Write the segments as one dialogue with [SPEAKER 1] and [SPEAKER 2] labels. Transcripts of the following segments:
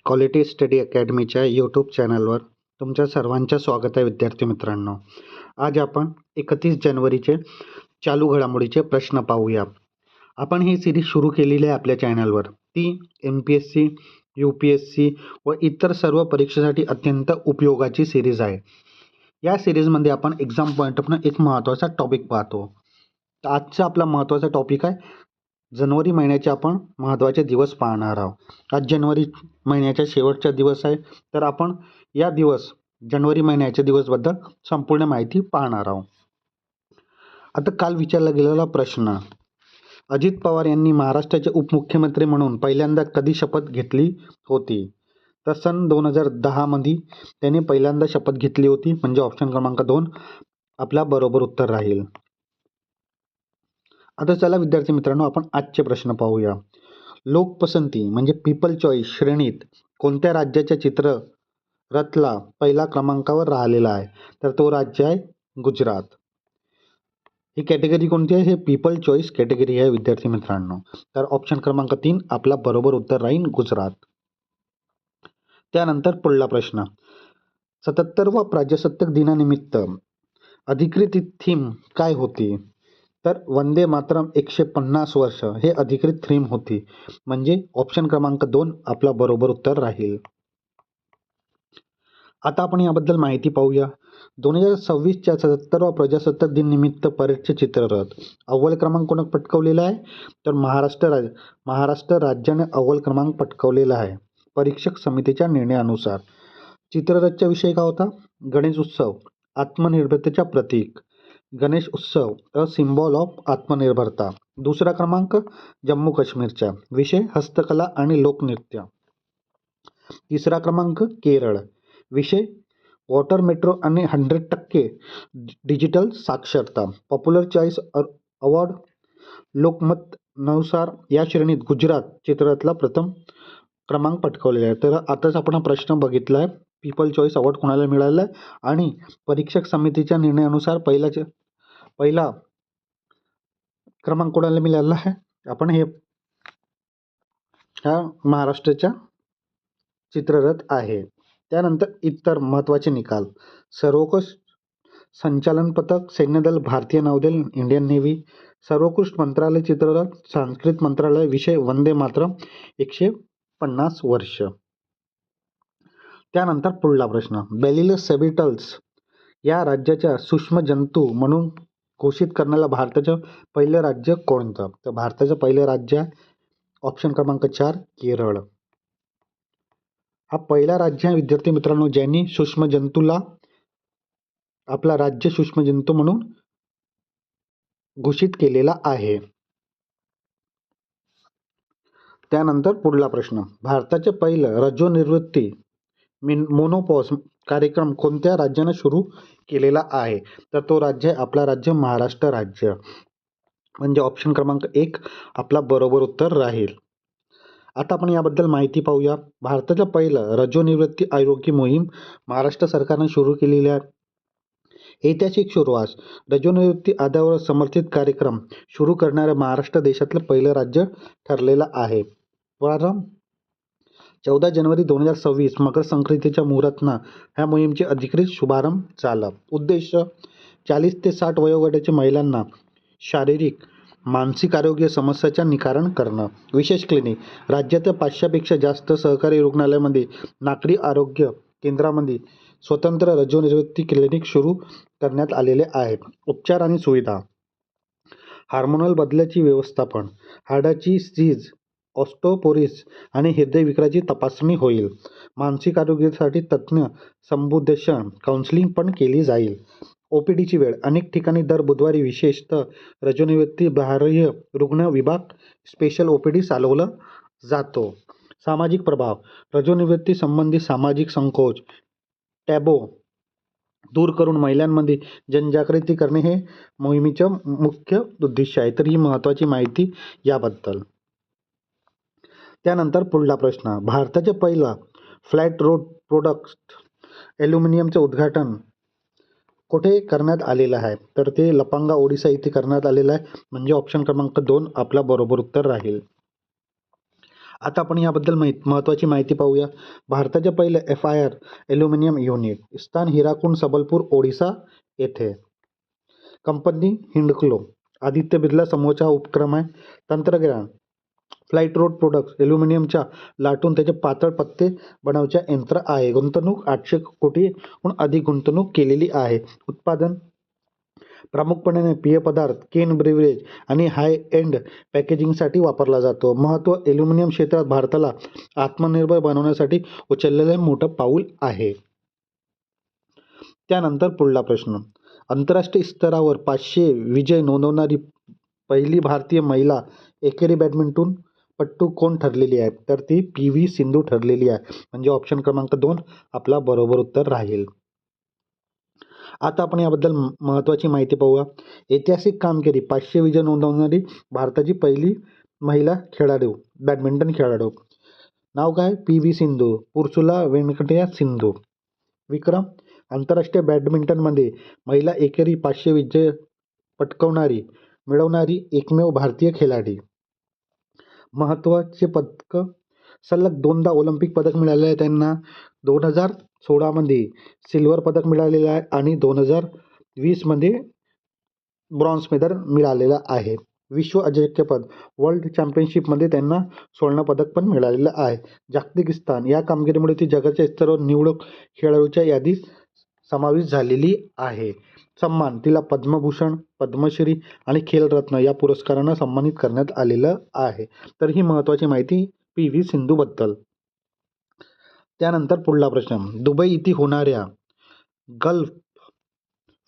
[SPEAKER 1] Quality study अकॅडमीच्या YouTube चॅनलवर तुमच्या सर्वांचं स्वागत आहे विद्यार्थी मित्रांनो. आज आपण 31 जानेवारीचे चालू घडामोडीचे प्रश्न पाहूया. आपण ही सिरीज सुरू केलेली आहे आपल्या चॅनलवर. ती MPSC, UPSC व इतर सर्व परीक्षेसाठी अत्यंत उपयोगाची सिरीज आहे. या सिरीजमध्ये आपण एक्झाम पॉईंट ऑफ एक महत्त्वाचा टॉपिक पाहतो. तर आजचा आपला महत्त्वाचा टॉपिक आहे जानेवारी महिन्याचे आपण महत्त्वाचे दिवस पाहणार आहोत. आज जानेवारी महिन्याचा शेवटचा दिवस आहे, तर आपण या जानेवारी महिन्याच्या दिवसबद्दल संपूर्ण माहिती पाहणार आहोत. आता काल विचारला गेलेला प्रश्न, अजित पवार यांनी महाराष्ट्राचे उपमुख्यमंत्री म्हणून पहिल्यांदा कधी शपथ घेतली होती? तर सन 2010 मध्ये त्यांनी पहिल्यांदा शपथ घेतली होती, म्हणजे ऑप्शन क्रमांक 2 आपला बरोबर उत्तर राहील. आता चला विद्यार्थी मित्रांनो, आपण आजचे प्रश्न पाहूया. लोकपसंती म्हणजे पीपल चॉईस श्रेणीत कोणत्या राज्याच्या चित्ररथला पहिला क्रमांकावर राहिलेला आहे? तर तो राज्य आहे गुजरात. ही कॅटेगरी कोणती आहे? हे पीपल चॉईस कॅटेगरी आहे विद्यार्थी मित्रांनो. तर ऑप्शन क्रमांक 3 आपला बरोबर उत्तर राहील गुजरात. त्यानंतर पुढला प्रश्न, 77वा प्रजासत्ताक दिनानिमित्त अधिकृत थीम काय होती? तर वंदे मातरम 150 वर्ष हे अधिकृत थीम होती, म्हणजे ऑप्शन क्रमांक 2 आपला बरोबर उत्तर राहील. आता आपण याबद्दल माहिती पाहूया. 2026च्या 77वा प्रजासत्ताक दिन निमित्त परेडचे चित्ररथ अव्वल क्रमांक कोण पटकावलेला आहे? तर महाराष्ट्र राज्याने अव्वल क्रमांक पटकावलेला आहे परीक्षक समितीच्या निर्णयानुसार. चित्ररथचा विषय काय होता? गणेश उत्सव आत्मनिर्भरतेचा प्रतीक. गणेश उत्सव अ सिम्बॉल ऑफ आत्मनिर्भरता. दुसरा क्रमांक जम्मू काश्मीरचा. विषय हस्तकला आणि लोकनृत्य. तिसरा क्रमांक केरळ. विषय वॉटर मेट्रो आणि 100% डिजिटल साक्षरता. पॉप्युलर चॉईस अवॉर्ड लोकमत नुसार या श्रेणीत गुजरात चित्ररथला प्रथम क्रमांक पटकावलेला आहे. तर आताच आपण हा प्रश्न बघितला आहे, पीपल चॉईस अवॉर्ड कोणाला मिळाला आहे आणि परीक्षक समितीच्या निर्णयानुसार पहिला क्रमांक कोणाला मिळाला आहे. आपण हा महाराष्ट्राचा चित्ररथ आहे. त्यानंतर इतर महत्त्वाचे निकाल, सर्वोत्कृष्ट संचालन पथक सैन्यदल भारतीय नौदल इंडियन नेव्ही. सर्वोत्कृष्ट मंत्रालय चित्ररथ सांस्कृतिक मंत्रालय. विषय वंदे मातरम 150 वर्ष. त्यानंतर पुढला प्रश्न, बेलिलस सॅबिटल्स या राज्याच्या सूक्ष्म जंतू म्हणून घोषित करण्याला भारताचं पहिलं राज्य कोणतं? तर भारताचं पहिलं राज्य आहे ऑप्शन क्रमांक 4 केरळ. हा पहिला राज्य आहे विद्यार्थी मित्रांनो ज्यांनी सूक्ष्म जंतूला आपला राज्य सूक्ष्म जंतू म्हणून घोषित केलेला आहे. त्यानंतर पुढला प्रश्न, भारताचे पहिलं रजोनिवृत्ती मोनोपॉज कार्यक्रम कोणत्या राज्याने सुरू केलेला आहे? तर तो राज्य आहे आपला राज्य महाराष्ट्र राज्य, म्हणजे ऑप्शन क्रमांक 1 आपला बरोबर उत्तर राहील. आता आपण याबद्दल माहिती पाहूया. भारताचं पहिलं रजोनिवृत्ती आरोग्य मोहीम महाराष्ट्र सरकारने सुरू केलेली आहे. ऐतिहासिक सुरुवात, रजोनिवृत्ती आधारावर समर्थित कार्यक्रम सुरू करणारे महाराष्ट्र देशातलं पहिलं राज्य ठरलेलं आहे. प्रारंभ 14 जानेवारी 2026 मकर संक्रांतीच्या मुहूर्तानं ह्या मोहिमेचे अधिकृत शुभारंभ झाला. उद्देश 40 ते 60 वयोगटाच्या महिलांना शारीरिक मानसिक आरोग्य समस्याचं निवारण करणं. विशेष क्लिनिक, राज्यातील 500 पेक्षा जास्त सहकारी रुग्णालयामध्ये नागरी आरोग्य केंद्रामध्ये स्वतंत्र रजोनिवृत्ती क्लिनिक सुरू करण्यात आलेले आहेत. उपचार आणि सुविधा, हार्मोनल बदलाची व्यवस्थापन, हाडाची स्टीज, ऑस्टोपोरिस आणि हृदयविकाराची तपासणी होईल. मानसिक आरोग्यासाठी तज्ज्ञ समुपदेशन काउन्सिलिंग पण केली जाईल. OPDची वेळ, अनेक ठिकाणी दर बुधवारी विशेषतः रजोनिवृत्ती बाह्य रुग्ण विभाग स्पेशल OPD चालवलं जातो. सामाजिक प्रभाव, रजोनिवृत्ती संबंधी सामाजिक संकोच टॅबो दूर करून महिलांमध्ये जनजागृती करणे हे मोहिमेचं मुख्य उद्देश आहे. तर ही महत्त्वाची माहिती याबद्दल. त्यानंतर पुढला प्रश्न, भारताचे पहिला फ्लॅट रोड प्रोडक्ट ॲल्युमिनियमचे उद्घाटन कुठे करण्यात आलेलं आहे? तर ते लपांगा ओडिसा इथे करण्यात आलेलं आहे, म्हणजे ऑप्शन क्रमांक 2 आपला बरोबर उत्तर राहील. आता आपण याबद्दल महत्त्वाची माहिती पाहूया. भारताचे पहिले FIR ॲल्युमिनियम युनिट स्थान हिराकुंड सबलपूर ओडिसा येथे. कंपनी हिंडक्लो आदित्य बिर्ला समूहाचा उपक्रम आहे. तंत्रज्ञान फ्लाईट रोड प्रोडक्ट्स ॲल्युमिनियमच्या लाटून त्याचे पातळ पत्ते बनवण्याचे यंत्र आहे. गुंतवणूक 800 कोटीहून अधिक गुंतवणूक केलेली आहे. उत्पादन प्रामुख्याने पेय पदार्थ, केन ब्रिव्हरेज आणि हाय एंड पॅकेजिंगसाठी वापरला जातो. महत्त्व ॲल्युमिनियम क्षेत्रात भारताला आत्मनिर्भर बनवण्यासाठी उचललेले मोठं पाऊल आहे. त्यानंतर पुढला प्रश्न. आंतरराष्ट्रीय स्तरावर 500 विजय नोंदवणारी पहिली भारतीय महिला एकेरी बॅडमिंटनपटू कोण ठरलेली आहे? तर ती PV सिंधू ठरलेली आहे. म्हणजे ऑप्शन क्रमांक 2 आपला बरोबर उत्तर राहील. आता आपण याबद्दल महत्त्वाची माहिती पाहूया. ऐतिहासिक कामगिरी 500 विजय नोंदवणारी भारताची पहिली महिला खेळाडू, बॅडमिंटन खेळाडू. नाव काय? PV सिंधू. पुरुषुला वेंकटय्या सिंधू. विक्रम आंतरराष्ट्रीय बॅडमिंटनमध्ये महिला एकेरी 500 विजय मिळवणारी एकमेव भारतीय खेळाडी. महत्त्वाचे पदक सलग 2दा ऑलिम्पिक पदक मिळाले आहे त्यांना. 2016मध्ये सिल्वर पदक मिळालेलं आहे आणि 2020मध्ये ब्रॉन्झ मेडल मिळालेलं आहे. विश्व अजिंक्यपद वर्ल्ड चॅम्पियनशिपमध्ये त्यांना स्वर्ण पदक पण मिळालेलं आहे. जागतिक स्थान या कामगिरीमुळे ती जगाच्या स्तरावर निवडक खेळाडूच्या यादीत समाविष्ट झालेली आहे. सन्मान तिला पद्मभूषण, पद्मश्री आणि खेलरत्न या पुरस्कारांना सन्मानित करण्यात आलेलं आहे. तर ही महत्त्वाची माहिती PV सिंधूबद्दल. त्यानंतर पुढला प्रश्न. दुबई येथे होणाऱ्या गल्फ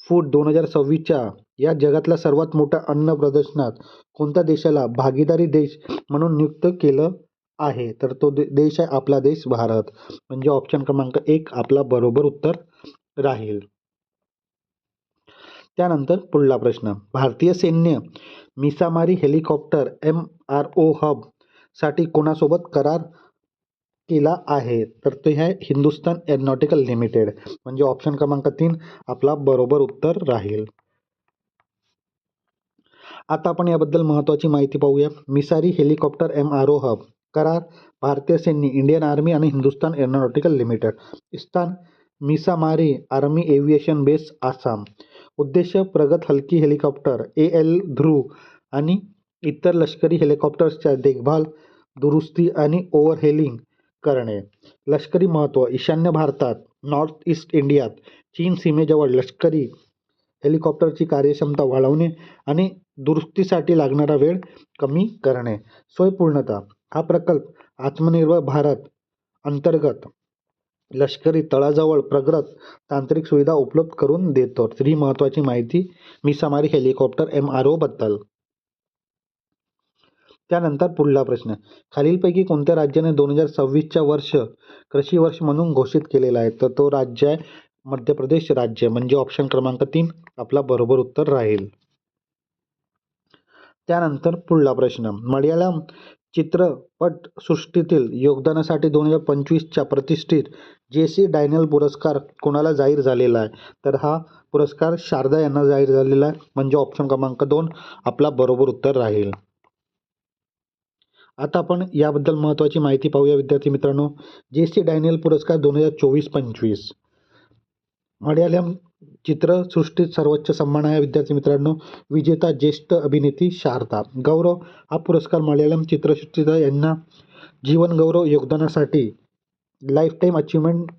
[SPEAKER 1] फूड 2026च्या या जगातल्या सर्वात मोठ्या अन्न प्रदर्शनात कोणत्या देशाला भागीदारी देश म्हणून नियुक्त केलं आहे? तर तो देश आहे आपला देश भारत. म्हणजे ऑप्शन क्रमांक 1 आपला बरोबर उत्तर राहील. त्यानंतर पुढला प्रश्न. भारतीय सैन्य मिसामारी हेलिकॉप्टर MRO हब साठी कोणासोबत करार केला आहे? तर ते आहे हिंदुस्तान एरोनॉटिकल लिमिटेड. म्हणजे ऑप्शन क्रमांक 3 आपला बरोबर उत्तर राहील. आता आपण याबद्दल महत्त्वाची माहिती पाहूया. मिसारी हेलिकॉप्टर MRO हब करार भारतीय सैन्य, इंडियन आर्मी आणि हिंदुस्तान एरोनॉटिकल लिमिटेड. स्थान Missamari army aviation base, Assam. उद्देश प्रगत हलकी हेलिकॉप्टर AL ध्रुव आणि इतर लष्करी हेलिकॉप्टर्सच्या देखभाल, दुरुस्ती आणि ओव्हरहेलिंग करणे. लष्करी महत्त्व ईशान्य भारतात, नॉर्थ ईस्ट इंडियात, चीन सीमेजवळ लष्करी हेलिकॉप्टरची कार्यक्षमता वाढवणे आणि दुरुस्तीसाठी लागणारा वेळ कमी करणे. स्वयंपूर्णता हा प्रकल्प आत्मनिर्भर भारत अंतर्गत लष्करी तळाजवळ प्रगत तांत्रिक सुविधा उपलब्ध करून देतो. तर ही महत्त्वाची माहिती मिसामारी हेलिकॉप्टर MRO बद्दल. त्यानंतर पुढला प्रश्न. खालीलपैकी कोणत्या राज्याने 2026च्या कृषी वर्ष म्हणून घोषित केलेला आहे? तर तो राज्य आहे मध्य प्रदेश राज्य. म्हणजे ऑप्शन क्रमांक 3 आपला बरोबर उत्तर राहील. त्यानंतर पुढला प्रश्न. मल्याळम चित्रपटसृष्टीतील योगदानासाठी 2025च्या प्रतिष्ठित JC डॅनियल पुरस्कार कोणाला जाहीर झालेला आहे? तर हा पुरस्कार शारदा यांना जाहीर झालेला आहे. म्हणजे ऑप्शन क्रमांक 2 आपला बरोबर उत्तर राहील. आता आपण याबद्दल महत्त्वाची माहिती पाहूया विद्यार्थी मित्रांनो. JC डॅनियल पुरस्कार 2024-25 मल्याळम चित्रसृष्टीत सर्वोच्च सन्मान आहे विद्यार्थी मित्रांनो. विजेता ज्येष्ठ अभिनेत्री शारदा. गौरव हा पुरस्कार मल्याळम चित्रसृष्टीत यांना जीवनगौरव योगदानासाठी लाईफटाईम अचीवमेंट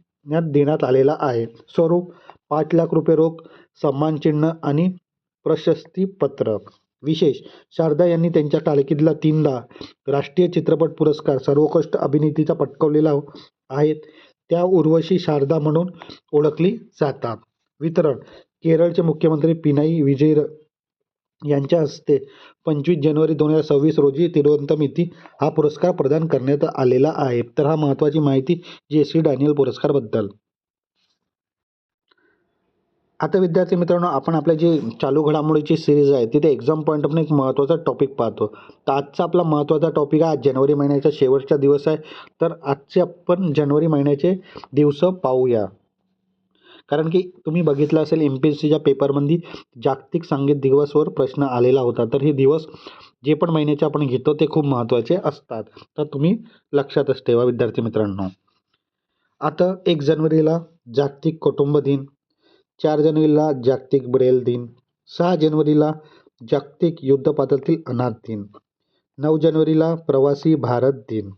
[SPEAKER 1] देण्यात आलेला आहे. स्वरूप 5 लाख रुपये रोख, सन्मानचिन्ह आणि प्रशस्तीपत्र. विशेष शारदा यांनी त्यांच्या कारकिर्दीला 3दा राष्ट्रीय चित्रपट पुरस्कार सर्वोत्कृष्ट अभिनेत्रीचा पटकावलेला आहेत. त्या उर्वशी शारदा म्हणून ओळखली जातात. वितरण केरळचे मुख्यमंत्री पिनाई विजयन यांच्या हस्ते 25 जानेवारी 2026 रोजी तिरुवनंतपुरम येथे हा पुरस्कार प्रदान करण्यात आलेला आहे. तर हा महत्त्वाची माहिती JC डॅनियल पुरस्काराबद्दल. आता विद्यार्थी मित्रांनो आपण आपल्या जे चालू घडामोडीची सिरीज आहे तिथे एक्झाम पॉईंट ऑफ एक महत्त्वाचा टॉपिक पाहतो. तर आजचा आपला महत्त्वाचा टॉपिक आहे जानेवारी महिन्याचा शेवटचा दिवस आहे. तर आजचे आपण जानेवारी महिन्याचे दिवस पाहूया. कारण की तुम्ही बघितलं असेल MPSCच्या पेपरमध्ये जागतिक संगीत दिवसवर प्रश्न आलेला होता. तर हे दिवस जे पण महिन्याचे आपण घेतो ते खूप महत्त्वाचे असतात. तर तुम्ही लक्षातच ठेवा विद्यार्थी मित्रांनो. आता 1 जानेवारीला जागतिक कुटुंब दिन, 4 जानेवारीला जागतिक ब्रेल दिन, 6 जानेवारीला जागतिक युद्धपातळीतील अनाथ दिन, 9 जानेवारीला प्रवासी भारत दिन,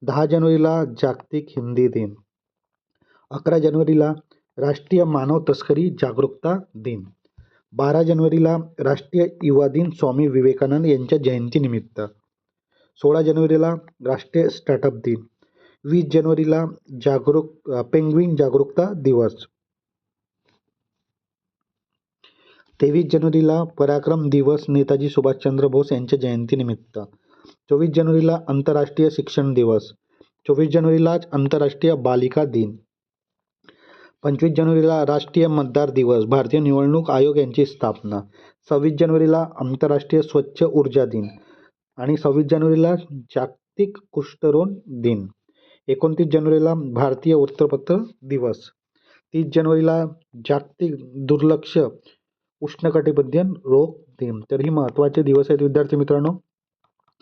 [SPEAKER 1] 10 जानेवारीला जागतिक हिंदी दिन, 11 जानेवारीला राष्ट्रीय मानव तस्करी जागरूकता दिन, 12 जानेवारीला राष्ट्रीय युवा दिन स्वामी विवेकानंद यांच्या जयंतीनिमित्त, 16 जानेवारीला राष्ट्रीय स्टार्टअप दिन, 20 जानेवारीला पेंग्विन जागरूकता दिवस, 23 जानेवारीला पराक्रम दिवस नेताजी सुभाषचंद्र बोस यांच्या जयंतीनिमित्त, 24 जानेवारीला आंतरराष्ट्रीय शिक्षण दिवस, 24 जानेवारीला आंतरराष्ट्रीय बालिका दिन, 25 जानेवारीला राष्ट्रीय मतदार दिवस, भारतीय निवडणूक आयोग यांची स्थापना, 26 जानेवारीला आंतरराष्ट्रीय स्वच्छ ऊर्जा दिन आणि 26 जानेवारीला जागतिक कुष्ठरोग दिन, 29 जानेवारीला भारतीय वृत्तपत्र दिवस, 30 जानेवारीला जागतिक दुर्लक्ष उष्णकटिबंधीय रोग दिन. तर ही महत्त्वाचे दिवस आहेत विद्यार्थी मित्रांनो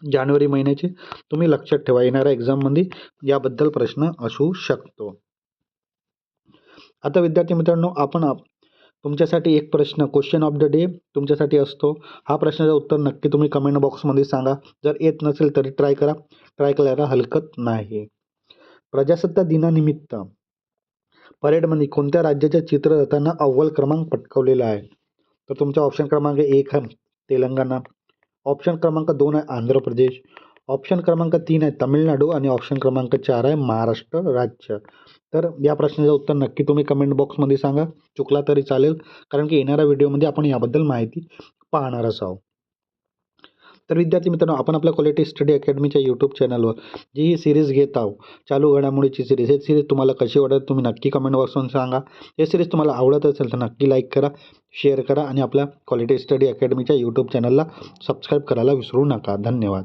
[SPEAKER 1] जानेवारी महिन्याचे. तुम्ही लक्षात ठेवा, येणाऱ्या एक्झाममध्ये याबद्दल प्रश्न असू शकतो. आता विद्यार्थी मित्रांनो आपण तुमच्यासाठी एक प्रश्न क्वेश्चन ऑफ द डे तुमच्यासाठी असतो. हा प्रश्नाचं उत्तर नक्की तुम्ही कमेंट बॉक्समध्ये सांगा. जर येत नसेल तरी ट्राय करायला हरकत नाही. प्रजासत्ताक दिनानिमित्त परेडमध्ये कोणत्या राज्याच्या चित्ररथांना अव्वल क्रमांक पटकावलेला आहे? तर तुमचा ऑप्शन क्रमांक 1 आहे तेलंगणा, ऑप्शन क्रमांक 2 आहे आंध्र प्रदेश, ऑप्शन क्रमांक 3 आहे तामिळनाडू आणि ऑप्शन क्रमांक 4 आहे महाराष्ट्र राज्य. तर या प्रश्नाचं उत्तर नक्की तुम्ही कमेंट बॉक्समध्ये सांगा. चुकला तरी चालेल, कारण की येणाऱ्या व्हिडिओमध्ये आपण याबद्दल माहिती पाहणारच आहोत. तर विद्यार्थी मित्रांनो आपण आपल्या क्वालिटी स्टडी अकॅडमीच्या यूट्यूब चॅनलवर जी ही सिरीज घेत आहोत चालू घडामोडीची सिरीज, ही सिरीज तुम्हाला कशी वाटत तुम्ही नक्की कमेंट बॉक्समध्ये सांगा. हे सिरीज तुम्हाला आवडत असेल तर नक्की लाईक करा, शेअर करा आणि आपल्या क्वालिटी स्टडी अकॅडमीच्या यूट्यूब चॅनलला सबस्क्राईब करायला विसरू नका. धन्यवाद.